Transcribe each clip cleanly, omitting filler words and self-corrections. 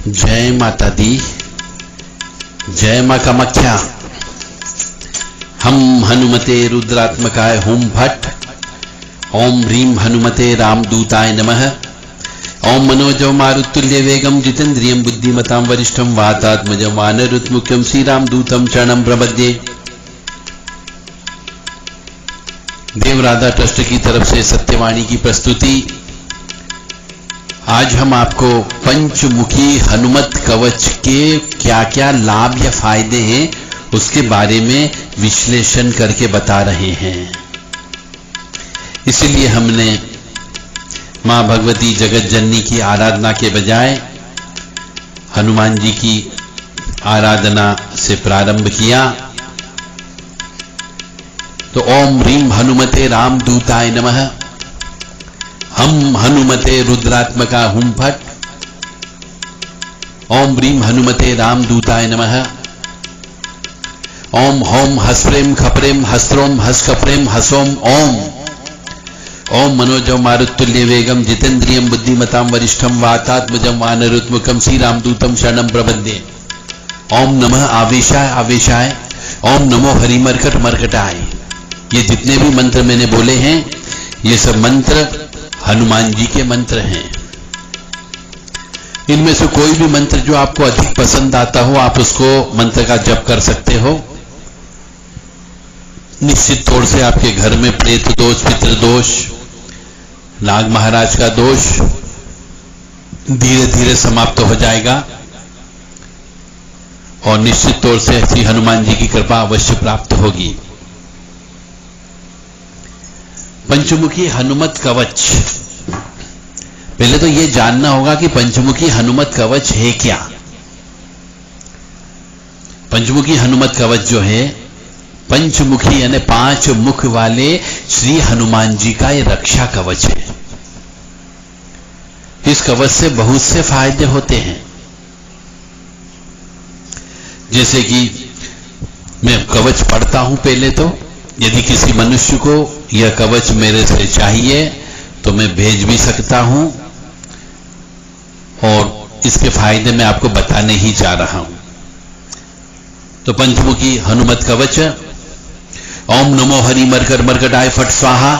जय माता दी, जय मां कामाख्या। हम हनुमते रुद्रात्मकाय हुम फट। ओम ह्रीं हनुमते रामदूताय नमः। ओम मनोजव मारुतुल्य वेगम जितेन्द्रियं बुद्धिमतां वरिष्ठं वातात्मजं वानरुत्मुख्यं श्रीरामदूतं शरणं प्रपद्ये। देव राधा ट्रस्ट की तरफ से सत्यवाणी की प्रस्तुति। आज हम आपको पंचमुखी हनुमत कवच के क्या क्या लाभ या फायदे हैं उसके बारे में विश्लेषण करके बता रहे हैं। इसलिए हमने मां भगवती जगत जननी की आराधना के बजाय हनुमान जी की आराधना से प्रारंभ किया। तो ओम ह्रीं हनुमते रामदूताय नमः। हम हनुमते रुद्रात्मका हुम फट। ओम ह्रीं हनुमते रामदूताय नमः। ओम होम हस्प्रेम खप्रेम हस्त्रोम हस्कप्रेम हसोम ओम। ओम मनोजव मारुतुल्य वेगम जितेन्द्रियं बुद्धिमतां वरिष्ठं वातात्मजं वानरुत्मुखं श्रीरामदूतं शरणं प्रपद्ये। ओम नमः आवेशाय आवेशाय। ओम नमो हरिमर्कट मर्कटाय। ये जितने भी मंत्र मैंने बोले हैं ये सब मंत्र हनुमान जी के मंत्र हैं। इनमें से कोई भी मंत्र जो आपको अधिक पसंद आता हो आप उसको मंत्र का जप कर सकते हो। निश्चित तौर से आपके घर में प्रेत दोष, पितृदोष, नाग महाराज का दोष धीरे धीरे समाप्त हो जाएगा और निश्चित तौर से श्री हनुमान जी की कृपा अवश्य प्राप्त होगी। पंचमुखी हनुमत कवच। पहले तो यह जानना होगा कि पंचमुखी हनुमत कवच है क्या। पंचमुखी हनुमत कवच जो है, पंचमुखी यानी 5 मुख वाले श्री हनुमान जी का यह रक्षा कवच है। इस कवच से बहुत से फायदे होते हैं। जैसे कि मैं कवच पढ़ता हूं पहले तो, यदि किसी मनुष्य को यह कवच मेरे से चाहिए तो मैं भेज भी सकता हूं और इसके फायदे मैं आपको बताने ही जा रहा हूं। तो पंचमुखी हनुमत कवच। ओम नमो हरि मरकर मरकटाय फट स्वाहा।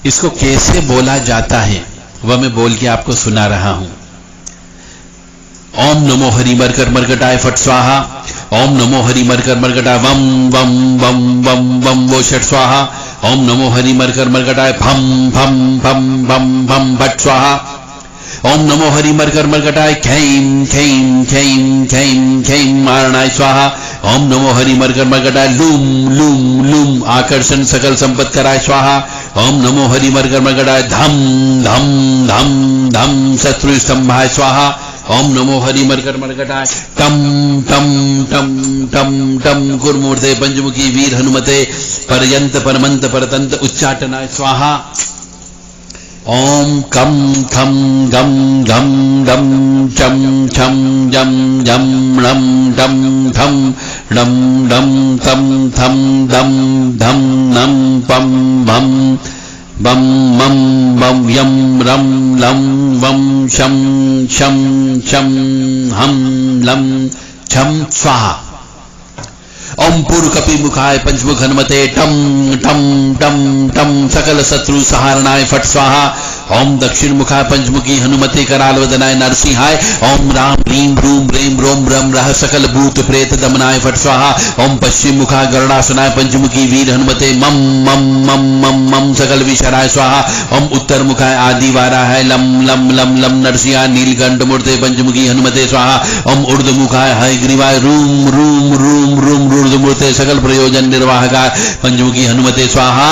इसको कैसे बोला जाता है वह मैं बोल के आपको सुना रहा हूं। ओम नमो हरि मरकर मरकटाय फट स्वाहा। ओम नमो हरि मरकर मरकटाय वम वम वम वम वम वो षट स्वाहा। ओम नमो हरि मरकर मरकटाय फम फम फम फम फम भट स्वाहा। ओम नमो हरि मरकर मरकटाय खैम खैम खैम खैम खैम मारणाय स्वाहा। ओम नमो हरि मरकर मरकटाय लूम लूम लूम आकर्षण सकल संपत कराय स्वाहा। ओम नमो हरि मरकर मरकटाय धम धम धम धम शत्रु स्तंभाय स्वाहा। ओम नमो हरि मरकर मरकटाय टम टम टम टम टम कुर्मूर्ते पंचमुखी वीर हनुमते पर्यंत परमंत परतंत उच्चाटनाय स्वाहा। ओम कम खम गम घम गम चम छम जम जम णम डम धम डम डम तम थम दम धम नम पम भम बम मम बम यम रम लम वम शम शम शम हम लम छम स्वाहा। ओम पूर्व कपि मुखाय पंचमुख हनुमते टम टम टम टम सकल शत्रु सहारणाय फट स्वाहा। ओम दक्षिण मुखाय पंचमुखी हनुमते कराल वदनाय नरसिंहाय। ओम राम ह्रीं रूम रेम रोम रम रह सकल भूत प्रेत दमनाय फट स्वाहा। ओम पश्चिम मुखाय गरुड़ासनाय पंचमुखी वीर हनुमते मम मम मम मम मम सकल विशराय स्वाहा। ओम उत्तर मुखाय आदि वाराय लम लम लम लम नरसिंहाय नीलकंठ मूर्ते पंचमुखी हनुमते स्वाहा। ओम ऊर्ध्व मुखाय हयग्रीवाय रूम रूम रूम रूम मूर्ते सकल प्रयोजन निर्वाहकाय पंचमुखी हनुमते स्वाहा।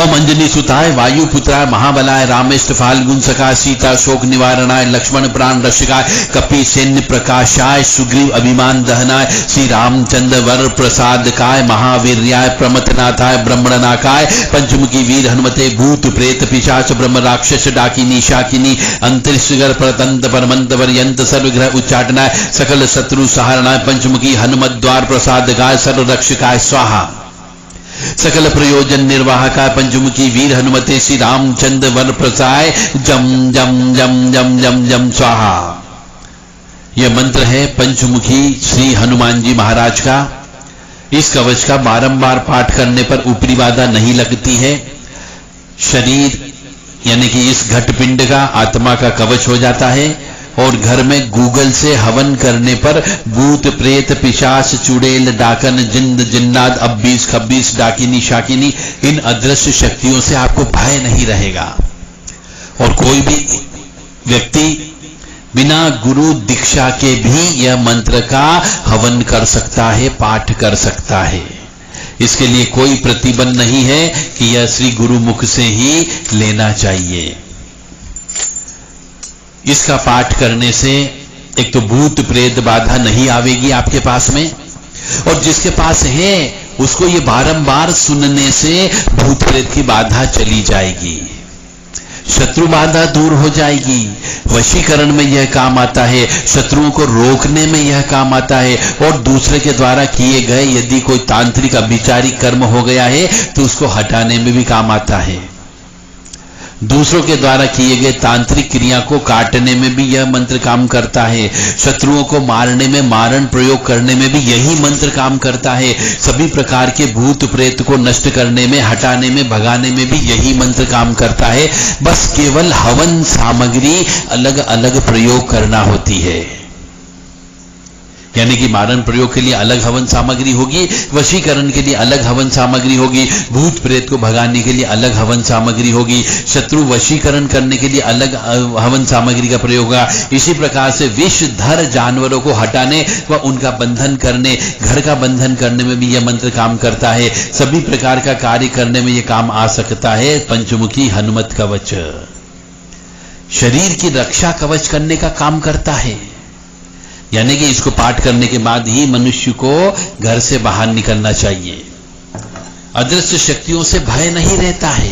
ओम अंजनी सुताय वायु पुत्राय महाबलाय रामेष्ट फाल्गुन सखाय सीता शोक निवारणाय लक्ष्मण प्राण रक्षकाय कपि सैन्य प्रकाशाय सुग्रीव अभिमान दहनाय श्री रामचंद्र वर प्रसादकाय महावीर्याय प्रमथनाथाय ब्रह्मणनाकाय पंचमुखी वीर हनुमते भूत प्रेत पिशाच ब्रह्म राक्षस डाकिनी शाकिनी अंतरिक्षगर परतंत परमंत पर्यंत सर्वग्रह उच्चाटनाय सकल शत्रु सहारणाय पंचमुखी हनुमत द्वार प्रसादकाय सर्व रक्षकाय स्वाहा। सकल प्रयोजन निर्वाहकाय पंचमुखी वीर हनुमते श्री रामचंद्र वर प्रसाय जम जम जम जम जम जम स्वाहा। यह मंत्र है पंचमुखी श्री हनुमान जी महाराज का। इस कवच का बारंबार पाठ करने पर ऊपरी बाधा नहीं लगती है। शरीर यानी कि इस घटपिंड का आत्मा का कवच हो जाता है। और घर में गूगल से हवन करने पर भूत प्रेत पिशाच चुड़ैल डाकन जिंद जिन्नात अब्बीस खब्बीस डाकिनी शाकिनी इन अदृश्य शक्तियों से आपको भय नहीं रहेगा। और कोई भी व्यक्ति बिना गुरु दीक्षा के भी यह मंत्र का हवन कर सकता है, पाठ कर सकता है। इसके लिए कोई प्रतिबंध नहीं है कि यह श्री गुरु मुख से ही लेना चाहिए। इसका पाठ करने से एक तो भूत प्रेत बाधा नहीं आवेगी आपके पास में, और जिसके पास है उसको ये बारंबार सुनने से भूत प्रेत की बाधा चली जाएगी, शत्रु बाधा दूर हो जाएगी। वशीकरण में यह काम आता है, शत्रुओं को रोकने में यह काम आता है, और दूसरे के द्वारा किए गए यदि कोई तांत्रिक अभिचारिक कर्म हो गया है तो उसको हटाने में भी काम आता है। दूसरों के द्वारा किए गए तांत्रिक क्रिया को काटने में भी यह मंत्र काम करता है। शत्रुओं को मारने में, मारण प्रयोग करने में भी यही मंत्र काम करता है। सभी प्रकार के भूत प्रेत को नष्ट करने में, हटाने में, भगाने में भी यही मंत्र काम करता है। बस केवल हवन सामग्री अलग अलग प्रयोग करना होती है। यानी कि मारण प्रयोग के लिए अलग हवन सामग्री होगी, वशीकरण के लिए अलग हवन सामग्री होगी, भूत प्रेत को भगाने के लिए अलग हवन सामग्री होगी, शत्रु वशीकरण करने के लिए अलग हवन सामग्री का प्रयोग होगा। इसी प्रकार से विषधर जानवरों को हटाने व उनका बंधन करने, घर का बंधन करने में भी यह मंत्र काम करता है। सभी प्रकार का कार्य करने में यह काम आ सकता है। पंचमुखी हनुमत कवच शरीर की रक्षा कवच करने का काम करता है। यानी कि इसको पाठ करने के बाद ही मनुष्य को घर से बाहर निकलना चाहिए। अदृश्य शक्तियों से भय नहीं रहता है,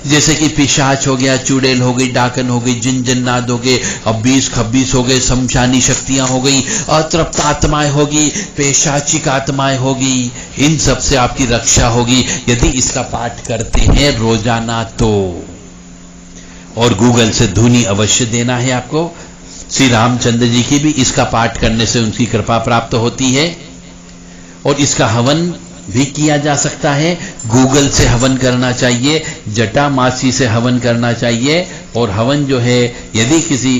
जैसे कि पिशाच हो गया, चुड़ैल हो गई, डाकन हो गई, जिन जन्नात हो गए, अब्बीस खब्बीस हो गए, शमशानी शक्तियां हो गई, अतृप्त आत्माएं होगी, पेशाचिक आत्माएं होगी, इन सब से आपकी रक्षा होगी यदि इसका पाठ करते हैं रोजाना तो। और गूगल से धुनी अवश्य देना है आपको। श्री रामचंद्र जी की भी इसका पाठ करने से उनकी कृपा प्राप्त होती है। और इसका हवन भी किया जा सकता है। गूगल से हवन करना चाहिए, जटा मासी से हवन करना चाहिए। और हवन जो है यदि किसी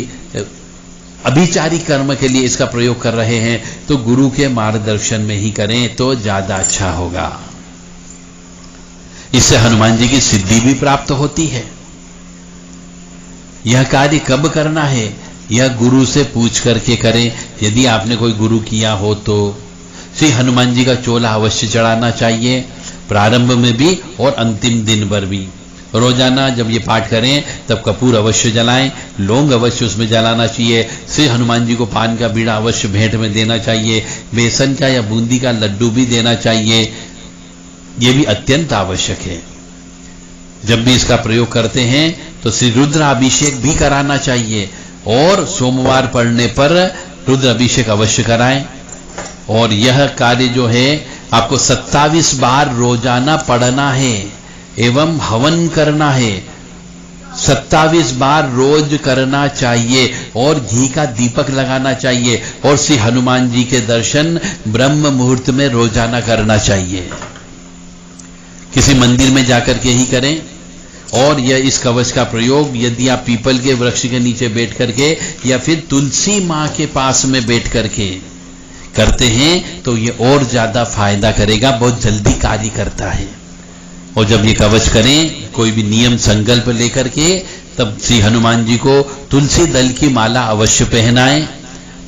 अभिचारी कर्म के लिए इसका प्रयोग कर रहे हैं तो गुरु के मार्गदर्शन में ही करें तो ज्यादा अच्छा होगा। इससे हनुमान जी की सिद्धि भी प्राप्त होती है। यह कार्य कब करना है यह गुरु से पूछ करके करें। यदि आपने कोई गुरु किया हो तो श्री हनुमान जी का चोला अवश्य चढ़ाना चाहिए, प्रारंभ में भी और अंतिम दिन पर भी। रोजाना जब ये पाठ करें तब कपूर अवश्य जलाएं, लौंग अवश्य उसमें जलाना चाहिए। श्री हनुमान जी को पान का बीड़ा अवश्य भेंट में देना चाहिए, बेसन का या बूंदी का लड्डू भी देना चाहिए। ये भी अत्यंत आवश्यक है। जब भी इसका प्रयोग करते हैं तो श्री रुद्राभिषेक भी कराना चाहिए, और सोमवार पढ़ने पर रुद्र अभिषेक अवश्य कराएं। और यह कार्य जो है आपको 27 बार रोजाना पढ़ना है एवं हवन करना है। 27 बार रोज करना चाहिए और घी का दीपक लगाना चाहिए। और श्री हनुमान जी के दर्शन ब्रह्म मुहूर्त में रोजाना करना चाहिए। किसी मंदिर में जाकर के ही करें। और यह इस कवच का प्रयोग यदि आप पीपल के वृक्ष के नीचे बैठ करके या फिर तुलसी मां के पास में बैठ करके करते हैं तो ये और ज्यादा फायदा करेगा, बहुत जल्दी कार्य करता है। और जब ये कवच करें कोई भी नियम संकल्प लेकर के, तब श्री हनुमान जी को तुलसी दल की माला अवश्य पहनाएं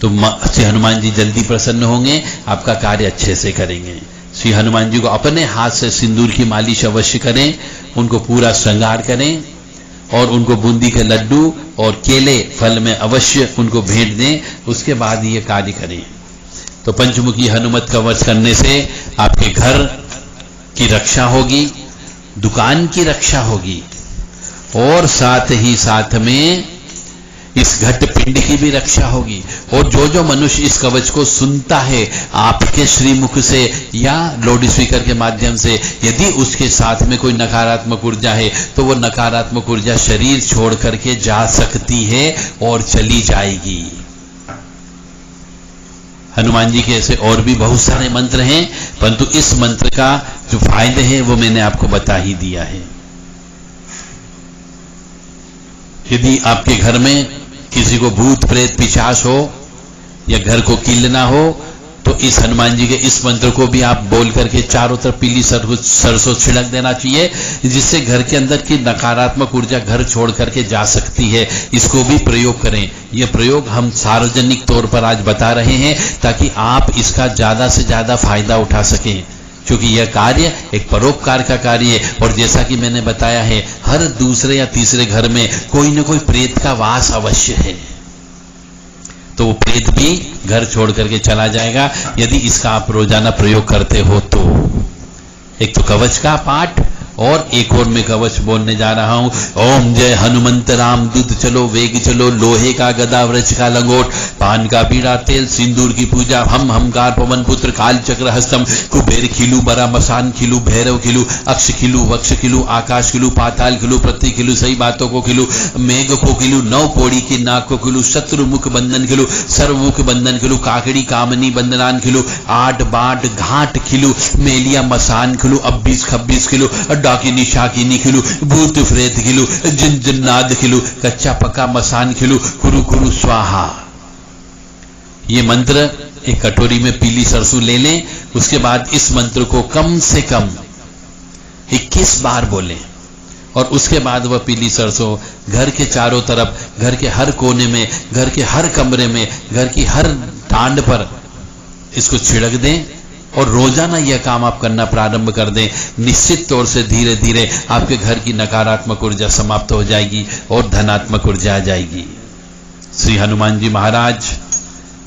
तो श्री हनुमान जी जल्दी प्रसन्न होंगे, आपका कार्य अच्छे से करेंगे। श्री हनुमान जी को अपने हाथ से सिंदूर की मालिश अवश्य करें, उनको पूरा श्रृंगार करें और उनको बूंदी के लड्डू और केले फल में अवश्य उनको भेंट दें। उसके बाद ये कार्य करें। तो पंचमुखी हनुमत कवच करने से आपके घर की रक्षा होगी, दुकान की रक्षा होगी, और साथ ही साथ में इस घट पिंड की भी रक्षा होगी। और जो जो मनुष्य इस कवच को सुनता है आपके श्रीमुख से या लाउड स्पीकर के माध्यम से, यदि उसके साथ में कोई नकारात्मक ऊर्जा है तो वो नकारात्मक ऊर्जा शरीर छोड़ करके जा सकती है और चली जाएगी। हनुमान जी के ऐसे और भी बहुत सारे मंत्र हैं, परंतु इस मंत्र का जो फायदे हैं वो मैंने आपको बता ही दिया है। यदि आपके घर में किसी को भूत प्रेत पिशाच हो या घर को कीलना हो तो इस हनुमान जी के इस मंत्र को भी आप बोल करके चारों तरफ पीली सरसों छिड़क देना चाहिए, जिससे घर के अंदर की नकारात्मक ऊर्जा घर छोड़ करके जा सकती है। इसको भी प्रयोग करें। यह प्रयोग हम सार्वजनिक तौर पर आज बता रहे हैं ताकि आप इसका ज्यादा से ज्यादा फायदा उठा सकें, क्योंकि यह कार्य एक परोपकार का कार्य है। और जैसा कि मैंने बताया है, हर दूसरे या तीसरे घर में कोई न कोई प्रेत का वास अवश्य है, तो वो प्रेत भी घर छोड़ करके चला जाएगा यदि इसका आप रोजाना प्रयोग करते हो तो। एक तो कवच का पाठ और एक और मैं कवच बोलने जा रहा हूं। ओम जय हनुमंत राम, दूध चलो वेग चलो, लोहे का गदा वृक्ष का लंगोट, पान का बीड़ा तेल सिंदूर की पूजा, हम हमकार पवन पुत्र काल चक्र हस्तम, कुबेर खिलू बरा मसान खिलू, भैरव खिलू, अक्ष खिलू, वक्ष खिलू, आकाश खिलू, पाताल खिलू, पृथ्वी खिलू, सही बातों को खिलू, मेघ को खिलू, नौ पौड़ी की नाक को खिलू, शत्रु मुख बंधन खिलू, सर्वमुख बंधन खिलू, काकड़ी कामनी बंधनान खिलू, आठ बाट घाट खिलू, मेलिया मसान खिलू, 26 26 खिलू, डाकिनी शाकिनी खिलू, भूत प्रेत खिलू, जिन जिन्नाद खिलू, कच्चा पक्का मसान खिलू, कुरु कुरु स्वाहा। ये मंत्र एक कटोरी में पीली सरसों ले लें। उसके बाद इस मंत्र को कम से कम 21 बार बोलें और उसके बाद वह पीली सरसों घर के चारों तरफ, घर के हर कोने में, घर के हर कमरे में, घर की हर टांड पर इसको छिड़क दें और रोजाना यह काम आप करना प्रारंभ कर दें। निश्चित तौर से धीरे धीरे आपके घर की नकारात्मक ऊर्जा समाप्त हो जाएगी और धनात्मक ऊर्जा आ जाएगी। श्री हनुमान जी महाराज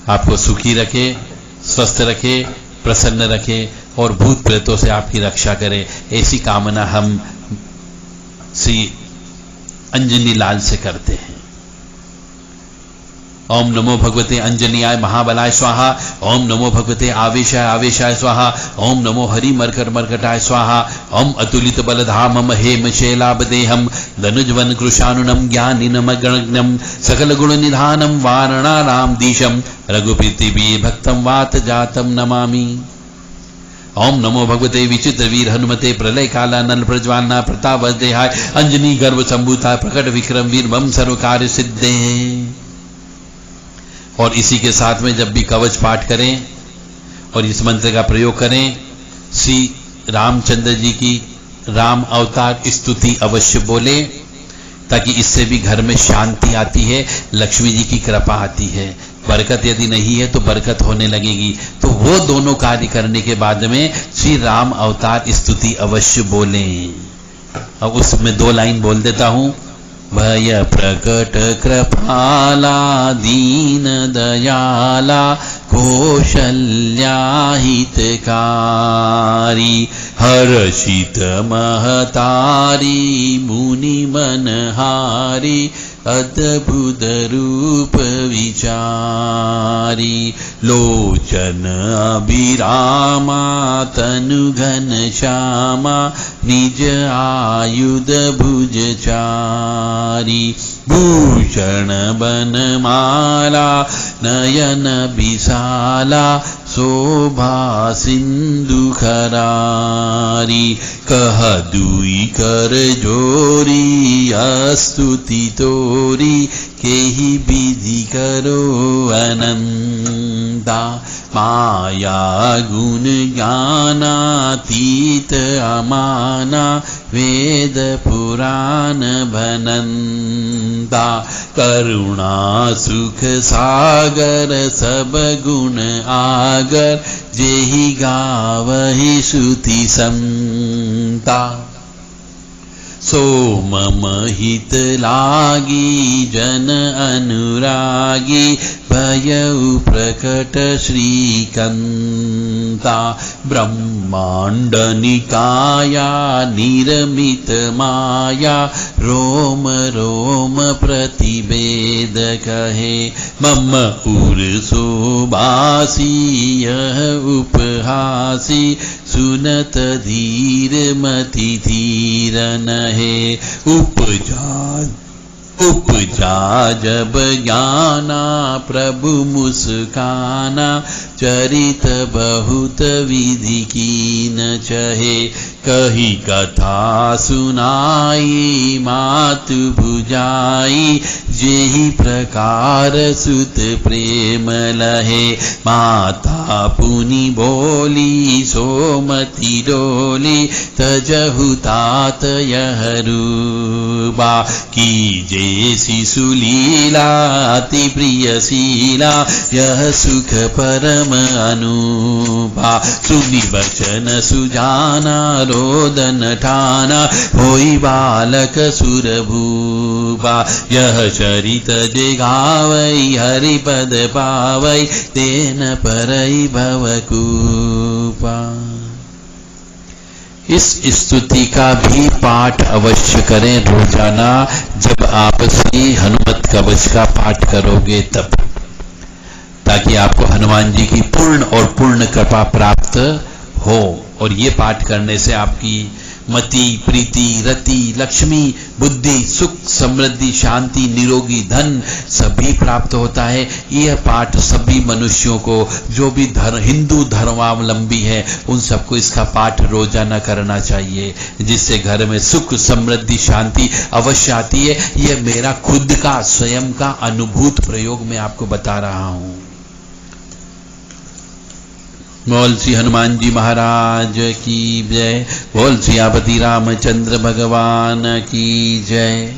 आपको सुखी रखे, स्वस्थ रखे, प्रसन्न रखे और भूत प्रेतों से आपकी रक्षा करे, ऐसी कामना हम श्री अंजनी लाल से करते हैं। ओम नमो भगवते अंजनीयाय महाबलाय स्वाहा, ओम नमो भगवते आवेशाय आवेशाय स्वाहा, ओम नमो हरि मरकर मरकटाय स्वाहा, ओम अतुलित बलधामम हेम शैलाबदेहम धनुजवन कृशानुनम ज्ञानिनम गणज्ञम सकल गुण निधानम वारणाराम दीशम रघुपति भक्तम वात जातम नमामि। ओम नमो भगवते विचित्र वीर हनुमते प्रलय काला नल प्रज्वालना प्रताप वज्देहाय अंजनी गर्भ संभूता प्रकट विक्रम वीर मम सर्व कार्य सिद्धे। और इसी के साथ में जब भी कवच पाठ करें और इस मंत्र का प्रयोग करें, श्री रामचंद्र जी की राम अवतार स्तुति अवश्य बोले, ताकि इससे भी घर में शांति आती है, लक्ष्मी जी की कृपा आती है। बरकत यदि नहीं है तो बरकत होने लगेगी। तो वो दोनों कार्य करने के बाद में श्री राम अवतार स्तुति अवश्य बोलें। अब उसमें 2 लाइन बोल देता हूं। भय प्रकट कृपाला दीन दयाला कौशल्या हितकारी, हर्षित महतारी मुनि मनहारी, अद्भुत रूप विचारी, लोचन अभिरामा तनु घन श्यामा, निज आयुध भुज चारी, भूषण बनमाला नयन विशाला, शोभा सिंधु खरारी, कह दुई कर जोरी स्तुति तोरी, केहि विधि करो अनंता, माया गुण ज्ञानातीत अमाना, वेद पुराण भनंता, करुणा सुख सागर सब गुण आगर, जेहि गावहि श्रुति संता, सो मम हित लागी जन अनुरागी, भयउ प्रकट श्रीकंता, ब्रह्मांड निकाया निर्मित माया, रोम रोम प्रतिवेद कहे, मम उर शोभासी यह उपहासी, सुनत धीर मति धीर नहे, उपजा उपजा जब ज्ञाना प्रभु मुस्काना, चरित बहुत विधि कीन चहे, कही कथा सुनाई मातु भुजाई, जेहि प्रकार सुत प्रेम लहे, माता पुनि बोली सोमति डोली, तजहु तात यह रूबा, कीजे शिशु लीला अति प्रिय शीला, यह सुख परम अनुपा, सुनि बचन सुजाना रोदन ठाना, होई बालक सुरभूपा, यह चरित जे गावै हरिपद पावै, तेन परई भवकूपा। इस स्तुति का भी पाठ अवश्य करें रोजाना, जब आप श्री हनुमत कवच का पाठ करोगे तब, ताकि आपको हनुमान जी की पूर्ण और पूर्ण कृपा प्राप्त हो। और ये पाठ करने से आपकी मति, प्रीति, रति, लक्ष्मी, बुद्धि, सुख, समृद्धि, शांति, निरोगी धन सभी प्राप्त होता है। यह पाठ सभी मनुष्यों को, जो भी हिंदू धर्मावलंबी है, उन सबको इसका पाठ रोजाना करना चाहिए, जिससे घर में सुख, समृद्धि, शांति अवश्य आती है। यह मेरा खुद का स्वयं का अनुभूत प्रयोग मैं आपको बता रहा हूं। बोल श्री हनुमान जी महाराज की जय, बोल श्री आपति रामचंद्र भगवान की जय।